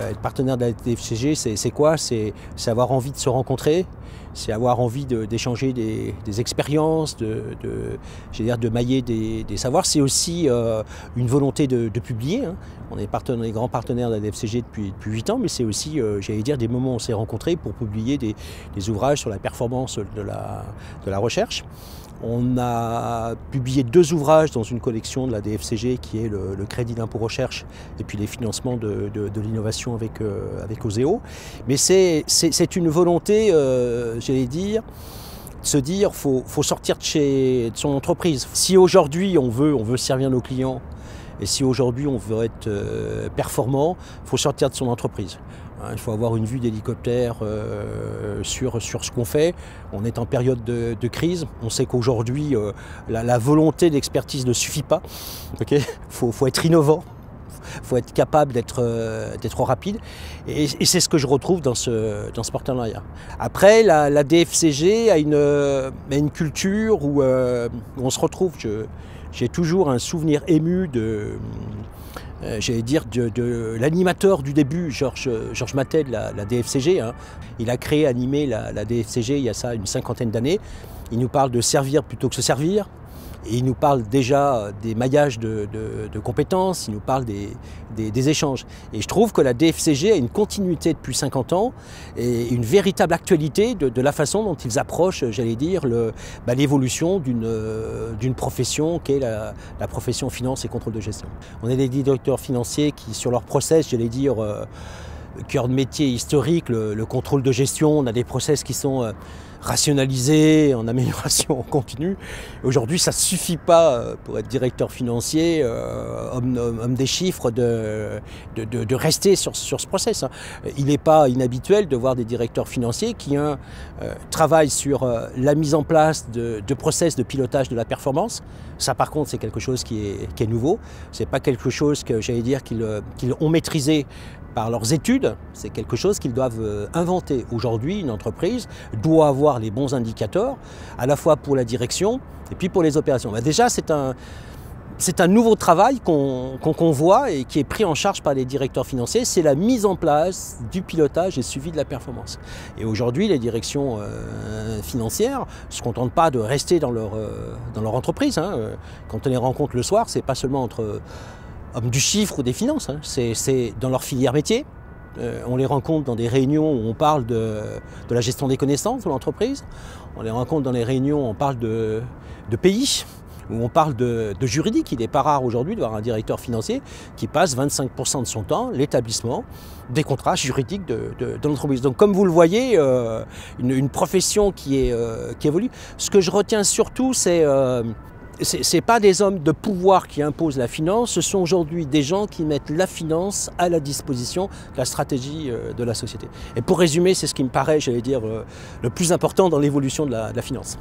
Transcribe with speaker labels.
Speaker 1: Être partenaire de la DFCG, c'est quoi? C'est avoir envie de se rencontrer, c'est avoir envie d'échanger des expériences, de mailler des savoirs. C'est aussi une volonté de publier. Hein. On est grands partenaires de la DFCG depuis 8 ans, mais c'est aussi, j'allais dire, des moments où on s'est rencontrés pour publier des ouvrages sur la performance de la recherche. On a publié 2 ouvrages dans une collection de la DFCG qui est le crédit d'impôt recherche et puis les financements de l'innovation avec Oseo. Mais c'est une volonté, j'allais dire, de se dire faut sortir de son entreprise. Si aujourd'hui on veut servir nos clients et si aujourd'hui on veut être performant, il faut sortir de son entreprise. Il faut avoir une vue d'hélicoptère sur ce qu'on fait. On est en période de crise. On sait qu'aujourd'hui, la volonté d'expertise ne suffit pas. Okay, faut être innovant. Il faut être capable d'être rapide. Et c'est ce que je retrouve dans ce partenariat. Après, la DFCG a une culture où on se retrouve. J'ai toujours un souvenir ému j'allais dire de l'animateur du début, Georges Matet de la DFCG. Hein. Il a animé la DFCG il y a ça une 50aine d'années. Il nous parle de servir plutôt que se servir. Et il nous parle déjà des maillages de compétences, il nous parle des échanges. Et je trouve que la DFCG a une continuité depuis 50 ans et une véritable actualité de la façon dont ils approchent, j'allais dire, l'évolution d'une profession qui est la profession finance et contrôle de gestion. On est des directeurs financiers qui, sur leur process, j'allais dire, cœur de métier historique, le contrôle de gestion, on a des process qui sont rationalisés, en amélioration continue. Aujourd'hui, ça ne suffit pas pour être directeur financier, homme des chiffres, de rester sur ce process. Il n'est pas inhabituel de voir des directeurs financiers qui travaillent sur la mise en place de process de pilotage de la performance. Ça, par contre, c'est quelque chose qui est nouveau. Ce n'est pas quelque chose que, j'allais dire, qu'ils ont maîtrisé par leurs études, c'est quelque chose qu'ils doivent inventer. Aujourd'hui, une entreprise doit avoir les bons indicateurs, à la fois pour la direction et puis pour les opérations. Déjà, c'est un nouveau travail qu'on voit et qui est pris en charge par les directeurs financiers, c'est la mise en place du pilotage et suivi de la performance. Et aujourd'hui, les directions financières ne se contentent pas de rester dans leur entreprise. Hein. Quand on les rencontre le soir, ce n'est pas seulement entre hommes du chiffre ou des finances, hein. C'est dans leur filière métier. On les rencontre dans des réunions où on parle de la gestion des connaissances de l'entreprise. On les rencontre dans les réunions où on parle de pays, où on parle de juridique. Il n'est pas rare aujourd'hui de voir un directeur financier qui passe 25% de son temps, l'établissement des contrats juridiques de l'entreprise. Donc comme vous le voyez, une profession qui évolue. Ce que je retiens surtout, c'est pas des hommes de pouvoir qui imposent la finance, ce sont aujourd'hui des gens qui mettent la finance à la disposition de la stratégie de la société. Et pour résumer, c'est ce qui me paraît, j'allais dire, le plus important dans l'évolution de la finance.